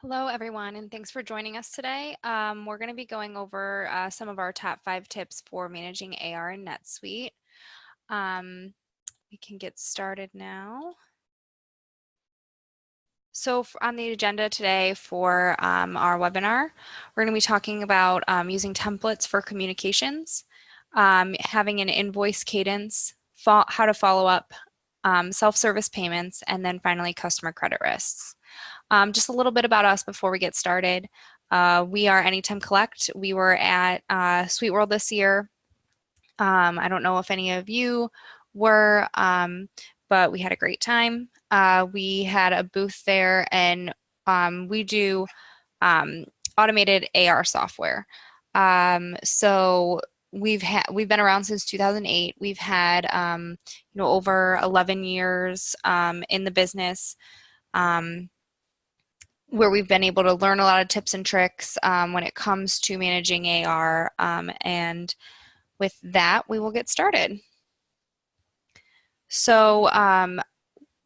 Hello, everyone, and thanks for joining us today. We're going to be going over some of our top 5 tips for managing AR in NetSuite. We can get started now. So on the agenda today for our webinar, we're going to be talking about using templates for communications, having an invoice cadence, how to follow up self-service payments, and then finally customer credit risks. Just a little bit about us before we get started. We are Anytime Collect. We were at Sweet World this year. I don't know if any of you were, but we had a great time. We had a booth there, and we do automated AR software. So we've been around since 2008. We've had over 11 years in the business. Where we've been able to learn a lot of tips and tricks when it comes to managing AR. And with that, we will get started. So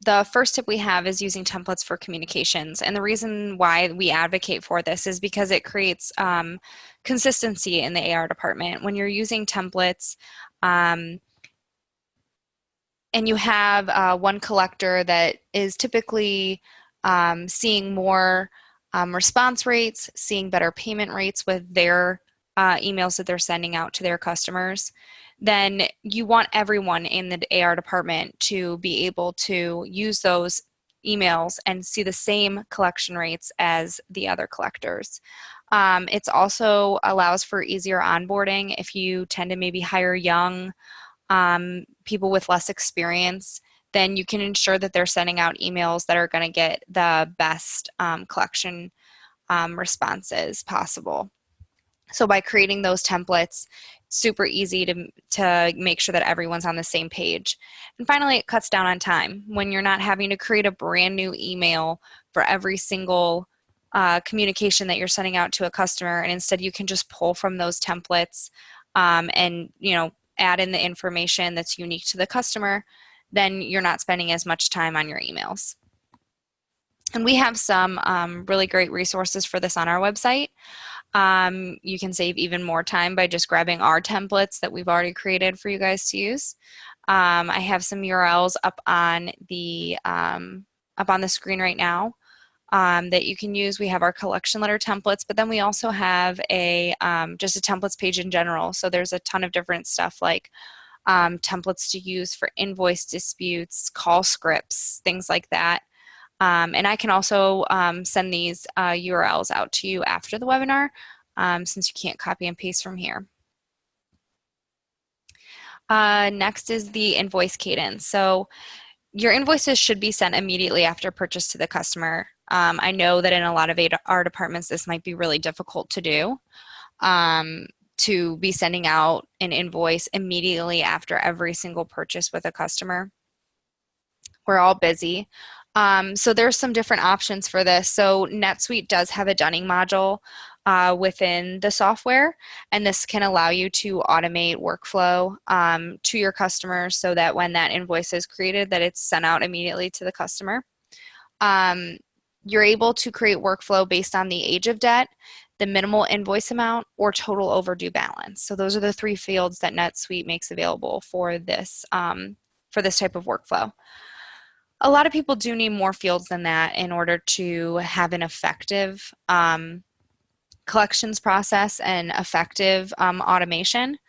the first tip we have is using templates for communications. And the reason why we advocate for this is because it creates consistency in the AR department. When you're using templates, and you have one collector that is typically seeing more response rates, seeing better payment rates with their emails that they're sending out to their customers, then you want everyone in the AR department to be able to use those emails and see the same collection rates as the other collectors. It also allows for easier onboarding if you tend to maybe hire young people with less experience. Then you can ensure that they're sending out emails that are going to get the best collection responses possible. So by creating those templates, it's super easy to make sure that everyone's on the same page. And finally, it cuts down on time. When you're not having to create a brand new email for every single communication that you're sending out to a customer, and instead you can just pull from those templates and add in the information that's unique to the customer, then you're not spending as much time on your emails. And we have some really great resources for this on our website. You can save even more time by just grabbing our templates that we've already created for you guys to use. I have some URLs up on the screen right now that you can use. We have our collection letter templates, but then we also have just a templates page in general. So there's a ton of different stuff like templates to use for invoice disputes, call scripts, things like that. And I can also send these URLs out to you after the webinar since you can't copy and paste from here. Next is the invoice cadence. So your invoices should be sent immediately after purchase to the customer. I know that in a lot of our departments this might be really difficult to do. To be sending out an invoice immediately after every single purchase with a customer. We're all busy. So there's some different options for this. So NetSuite does have a dunning module within the software, and this can allow you to automate workflow to your customers so that when that invoice is created, that it's sent out immediately to the customer. You're able to create workflow based on the age of debt, the minimal invoice amount, or total overdue balance. So those are the 3 fields that NetSuite makes available for this type of workflow. A lot of people do need more fields than that in order to have an effective collections process and effective automation.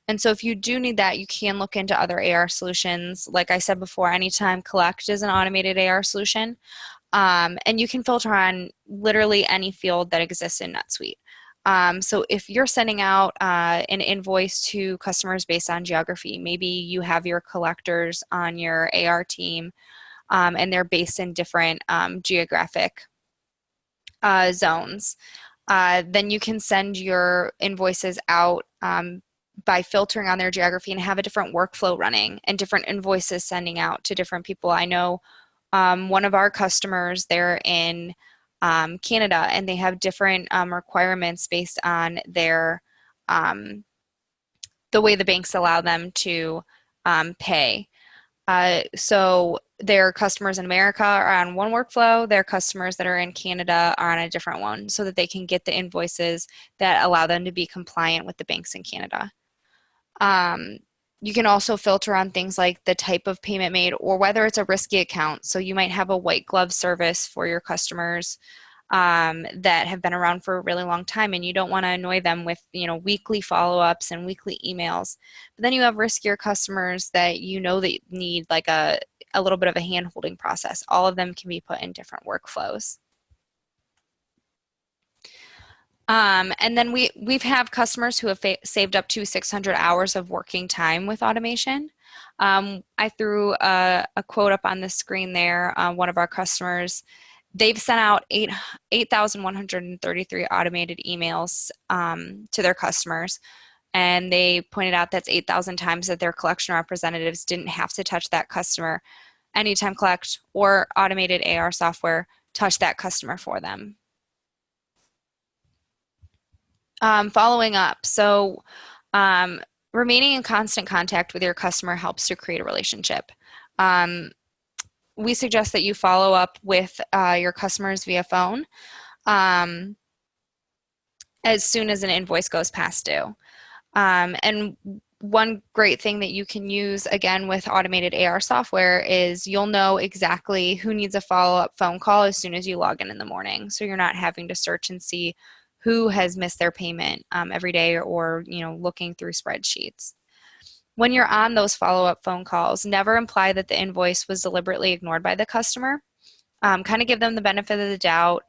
And so if you do need that, you can look into other AR solutions. Like I said before, Anytime Collect is an automated AR solution. And you can filter on literally any field that exists in NetSuite. So if you're sending out an invoice to customers based on geography, maybe you have your collectors on your AR team and they're based in different geographic zones, then you can send your invoices out by filtering on their geography and have a different workflow running and different invoices sending out to different people. I know one of our customers, they're in Canada, and they have different requirements based on their the way the banks allow them to pay. So their customers in America are on one workflow, their customers that are in Canada are on a different one, so that they can get the invoices that allow them to be compliant with the banks in Canada. You can also filter on things like the type of payment made or whether it's a risky account. So you might have a white glove service for your customers that have been around for a really long time, and you don't want to annoy them with, weekly follow-ups and weekly emails. But then you have riskier customers that that need like a little bit of a hand-holding process. All of them can be put in different workflows. And then we've have customers who have saved up to 600 hours of working time with automation. I threw a quote up on the screen there. One of our customers, they've sent out 8,133 automated emails to their customers. And they pointed out that's 8,000 times that their collection representatives didn't have to touch that customer. Anytime Collect or automated AR software touch that customer for them. Following up. So remaining in constant contact with your customer helps to create a relationship. We suggest that you follow up with your customers via phone as soon as an invoice goes past due. And one great thing that you can use, again, with automated AR software is you'll know exactly who needs a follow-up phone call as soon as you log in the morning. So you're not having to search and see who has missed their payment every day or looking through spreadsheets. When you're on those follow-up phone calls, never imply that the invoice was deliberately ignored by the customer. Kind of give them the benefit of the doubt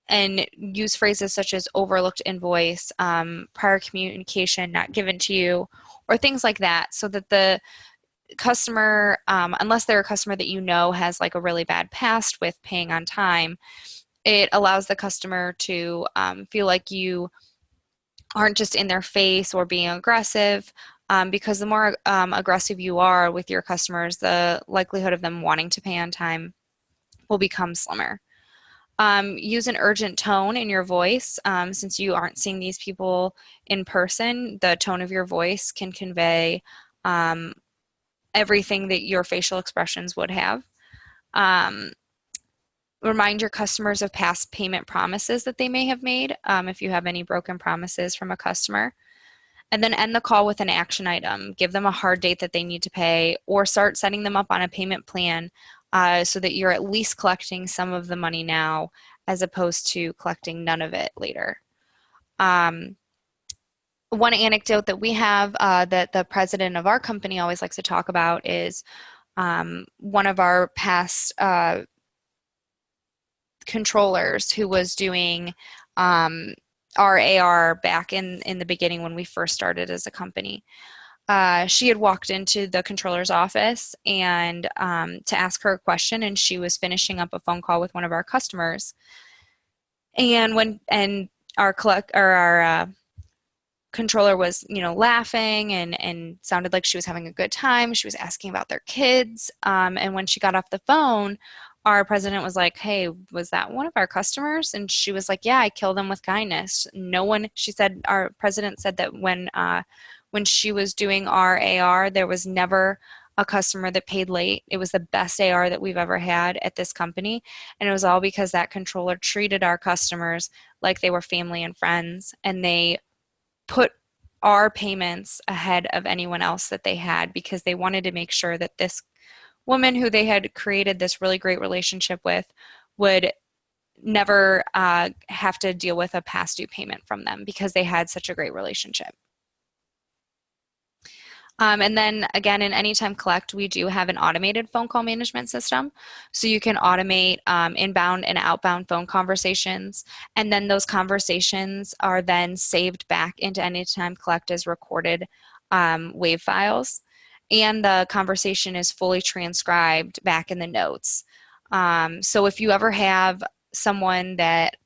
and use phrases such as overlooked invoice, prior communication not given to you, or things like that, so that the customer, unless they're a customer that has like a really bad past with paying on time, it allows the customer to feel like you aren't just in their face or being aggressive, because the more aggressive you are with your customers, the likelihood of them wanting to pay on time will become slimmer. Use an urgent tone in your voice. Since you aren't seeing these people in person, the tone of your voice can convey everything that your facial expressions would have. Remind your customers of past payment promises that they may have made, if you have any broken promises from a customer. And then end the call with an action item. Give them a hard date that they need to pay, or start setting them up on a payment plan so that you're at least collecting some of the money now as opposed to collecting none of it later. One anecdote that we have that the president of our company always likes to talk about is one of our past controllers who was doing our AR back in the beginning when we first started as a company. She had walked into the controller's office and to ask her a question, and she was finishing up a phone call with one of our customers. And our controller was, laughing and sounded like she was having a good time. She was asking about their kids, and when she got off the phone, our president was like, "Hey, was that one of our customers?" And she was like, "Yeah, I kill them with kindness." She said, our president said that when she was doing our AR, there was never a customer that paid late. It was the best AR that we've ever had at this company. And it was all because that controller treated our customers like they were family and friends, and they put our payments ahead of anyone else that they had because they wanted to make sure that this woman who they had created this really great relationship with would never have to deal with a past due payment from them because they had such a great relationship. And then again, in Anytime Collect, we do have an automated phone call management system. So you can automate inbound and outbound phone conversations. And then those conversations are then saved back into Anytime Collect as recorded WAV files. And the conversation is fully transcribed back in the notes. So if you ever have someone that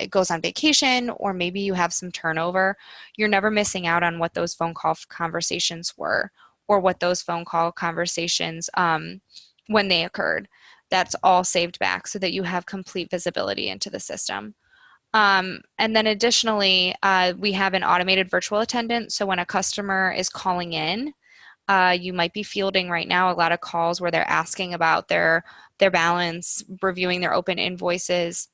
goes on vacation, or maybe you have some turnover, you're never missing out on what those phone call conversations were, or what those phone call conversations when they occurred. That's all saved back so that you have complete visibility into the system. And then additionally, we have an automated virtual attendant. So when a customer is calling in, You might be fielding right now a lot of calls where they're asking about their balance, reviewing their open invoices,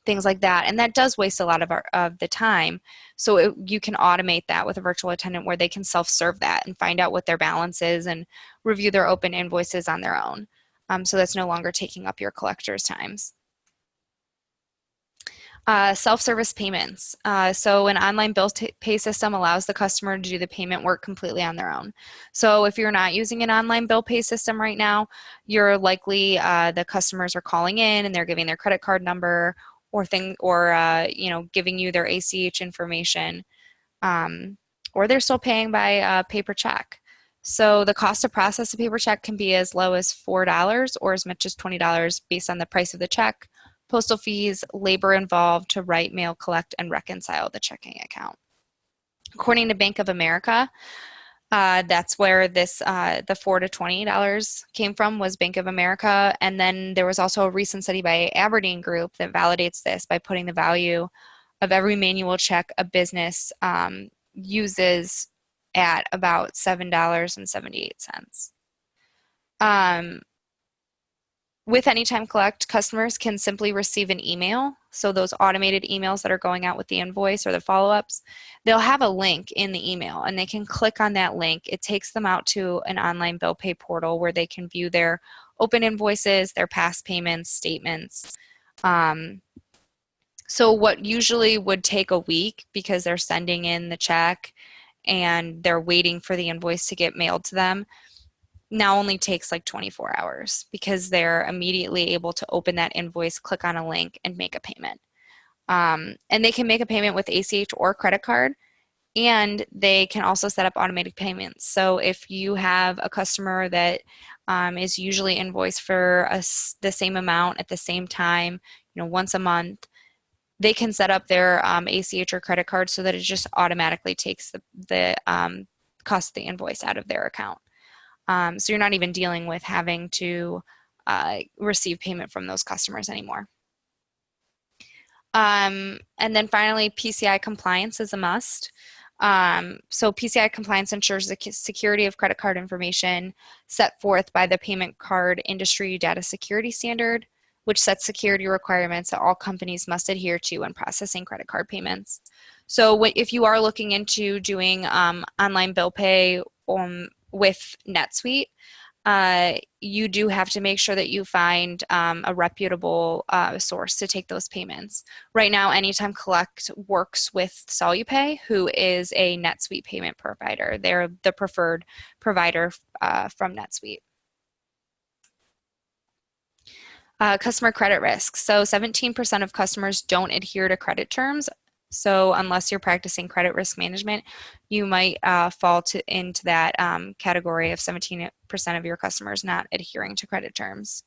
things like that. And that does waste a lot of the time. So you can automate that with a virtual attendant where they can self-serve that and find out what their balance is and review their open invoices on their own. So that's no longer taking up your collector's times. Self-service payments. So an online bill pay system allows the customer to do the payment work completely on their own. So if you're not using an online bill pay system right now, you're likely the customers are calling in and they're giving their credit card number or giving you their ACH information, or they're still paying by paper check. So the cost to process a paper check can be as low as $4 or as much as $20 based on the price of the check, postal fees, labor involved to write, mail, collect, and reconcile the checking account. According to Bank of America, that's where this the $4 to $20 came from, was Bank of America. And then there was also a recent study by Aberdeen Group that validates this by putting the value of every manual check a business uses at about $7.78. With Anytime Collect, customers can simply receive an email. So those automated emails that are going out with the invoice or the follow-ups, they'll have a link in the email and they can click on that link. It takes them out to an online bill pay portal where they can view their open invoices, their past payments, statements. So what usually would take a week because they're sending in the check and they're waiting for the invoice to get mailed to them, now only takes like 24 hours because they're immediately able to open that invoice, click on a link, and make a payment. And they can make a payment with ACH or credit card, and they can also set up automated payments. So if you have a customer that is usually invoiced for the same amount at the same time, once a month, they can set up their ACH or credit card so that it just automatically takes the cost of the invoice out of their account. So you're not even dealing with having to receive payment from those customers anymore. And then finally, PCI compliance is a must. So PCI compliance ensures the security of credit card information set forth by the Payment Card Industry Data Security Standard, which sets security requirements that all companies must adhere to when processing credit card payments. So if you are looking into doing online bill pay with NetSuite, you do have to make sure that you find a reputable source to take those payments. Right now, Anytime Collect works with SoluPay, who is a NetSuite payment provider. They're the preferred provider from NetSuite. Customer credit risk. So 17% of customers don't adhere to credit terms. So unless you're practicing credit risk management, you might fall into that category of 17% of your customers not adhering to credit terms.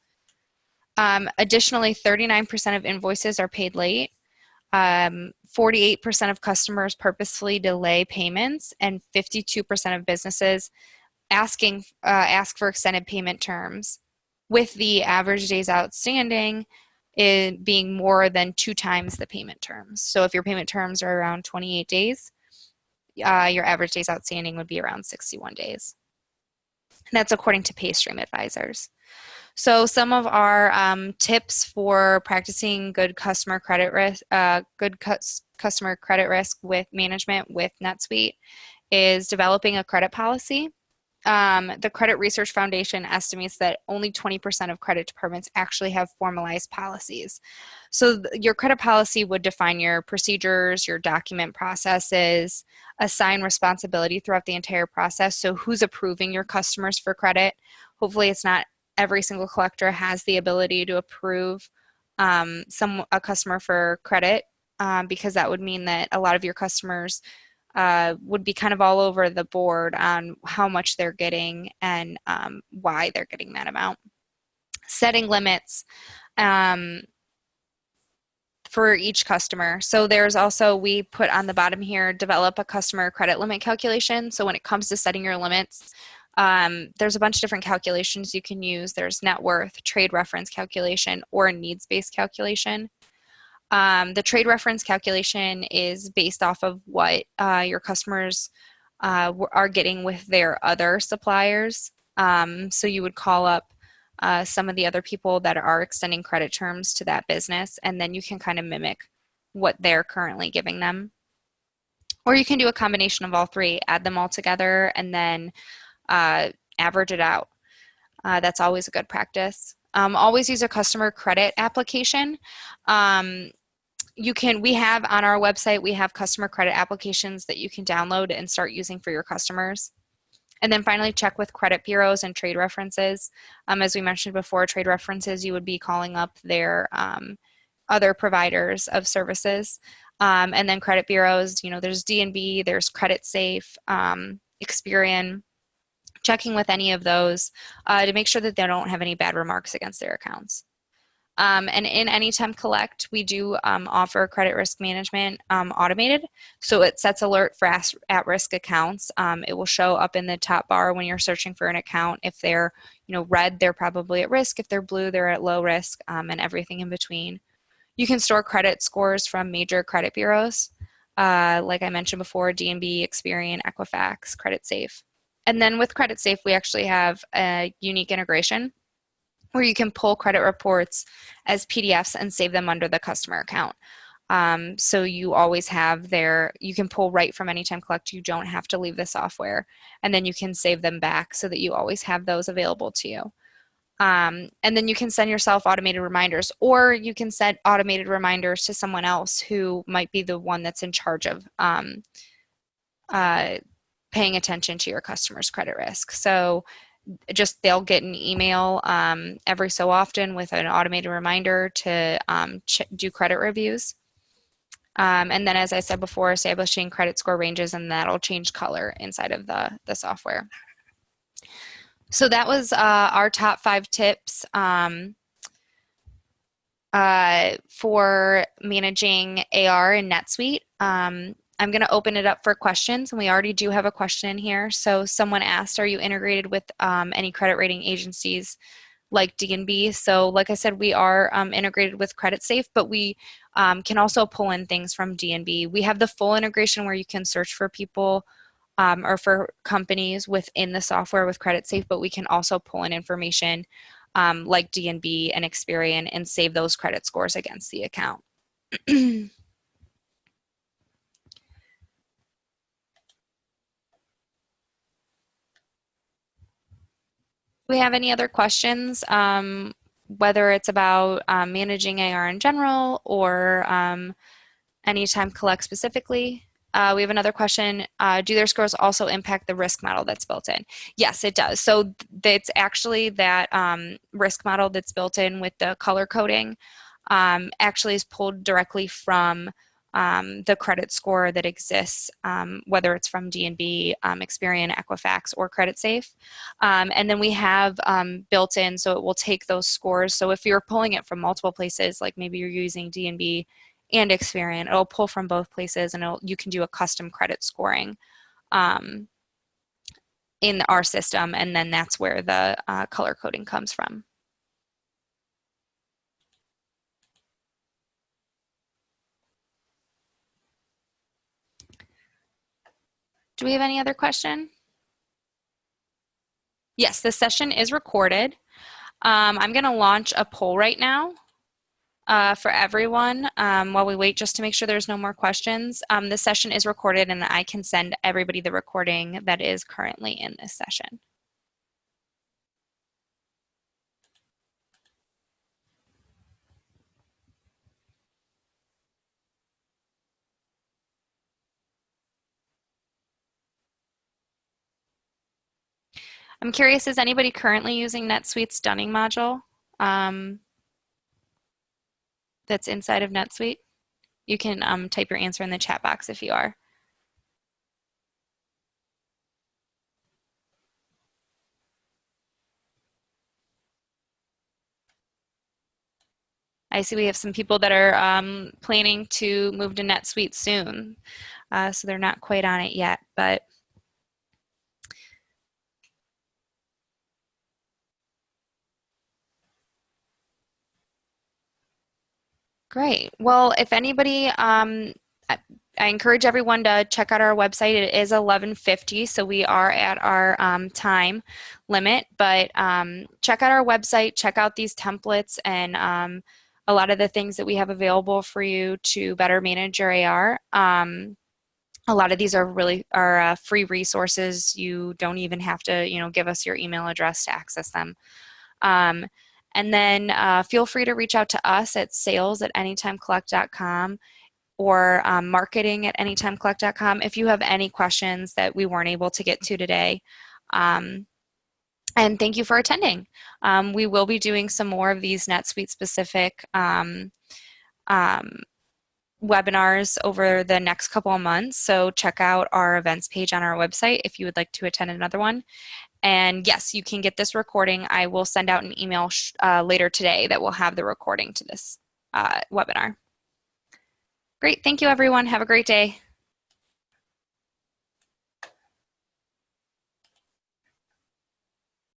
Additionally, 39% of invoices are paid late. 48% of customers purposefully delay payments, and 52% of businesses ask for extended payment terms, with the average days outstanding being more than 2 times the payment terms. So if your payment terms are around 28 days, your average days outstanding would be around 61 days. And that's according to PayStream Advisors. So some of our tips for practicing good customer credit risk, customer credit risk with management with NetSuite is developing a credit policy. The Credit Research Foundation estimates that only 20% of credit departments actually have formalized policies. So your credit policy would define your procedures, your document processes, assign responsibility throughout the entire process. So who's approving your customers for credit? Hopefully it's not every single collector has the ability to approve a customer for credit, because that would mean that a lot of your customers would be kind of all over the board on how much they're getting and why they're getting that amount. Setting limits for each customer. So there's also, we put on the bottom here, develop a customer credit limit calculation. So when it comes to setting your limits, there's a bunch of different calculations you can use. There's net worth, trade reference calculation, or a needs-based calculation. The trade reference calculation is based off of what your customers are getting with their other suppliers. So you would call up some of the other people that are extending credit terms to that business, and then you can kind of mimic what they're currently giving them. Or you can do a combination of all three, add them all together, and then average it out. That's always a good practice. Always use a customer credit application. We have on our website, we have customer credit applications that you can download and start using for your customers. And then finally, check with credit bureaus and trade references. As we mentioned before, trade references, you would be calling up their other providers of services. And then credit bureaus, there's D&B, there's CreditSafe, Experian, checking with any of those to make sure that they don't have any bad remarks against their accounts. And in Anytime Collect, we do offer credit risk management automated. So it sets alert for at-risk accounts. It will show up in the top bar when you're searching for an account. If they're red, they're probably at risk. If they're blue, they're at low risk, and everything in between. You can store credit scores from major credit bureaus. Like I mentioned before, D&B, Experian, Equifax, CreditSafe. And then with CreditSafe, we actually have a unique integration where you can pull credit reports as PDFs and save them under the customer account. So you always have you can pull right from Anytime Collect. You don't have to leave the software. And then you can save them back so that you always have those available to you. And then you can send yourself automated reminders, or you can set automated reminders to someone else who might be the one that's in charge of paying attention to your customer's credit risk. So they'll get an email every so often with an automated reminder to do credit reviews. And then, as I said before, establishing credit score ranges, and that'll change color inside of the software. So that was our top 5 tips for managing AR in NetSuite. I'm going to open it up for questions, and we already do have a question in here. So someone asked, are you integrated with any credit rating agencies like D&B? So like I said, we are integrated with CreditSafe, but we can also pull in things from D&B. We have the full integration where you can search for people or for companies within the software with CreditSafe, but we can also pull in information like D&B and Experian and save those credit scores against the account. Do we have any other questions, whether it's about managing AR in general or Anytime Collect specifically? We have another question. Do their scores also impact the risk model that's built in? Yes, it does. So it's actually that risk model that's built in with the color coding actually is pulled directly from the credit score that exists, whether it's from D&B, Experian, Equifax, or CreditSafe. And then we have built in, so it will take those scores. So if you're pulling it from multiple places, like maybe you're using D&B and Experian, it'll pull from both places, and you can do a custom credit scoring in our system, and then that's where the color coding comes from. Do we have any other question? Yes, this session is recorded. I'm going to launch a poll right now for everyone while we wait just to make sure there's no more questions. This session is recorded, and I can send everybody the recording that is currently in this session. I'm curious, is anybody currently using NetSuite's Dunning module that's inside of NetSuite? You can type your answer in the chat box if you are. I see we have some people that are planning to move to NetSuite soon, so they're not quite on it yet, but great. Well, if anybody I encourage everyone to check out our website. It is 11:50, so we are at our time limit. But check out our website, check out these templates, and a lot of the things that we have available for you to better manage your AR. A lot of these are free resources. You don't even have to, give us your email address to access them. And then feel free to reach out to us at sales@anytimecollect.com or marketing@anytimecollect.com if you have any questions that we weren't able to get to today. And thank you for attending. We will be doing some more of these NetSuite specific webinars over the next couple of months. So check out our events page on our website if you would like to attend another one. And yes, you can get this recording. I will send out an email later today that will have the recording to this webinar. Great. Thank you, everyone. Have a great day.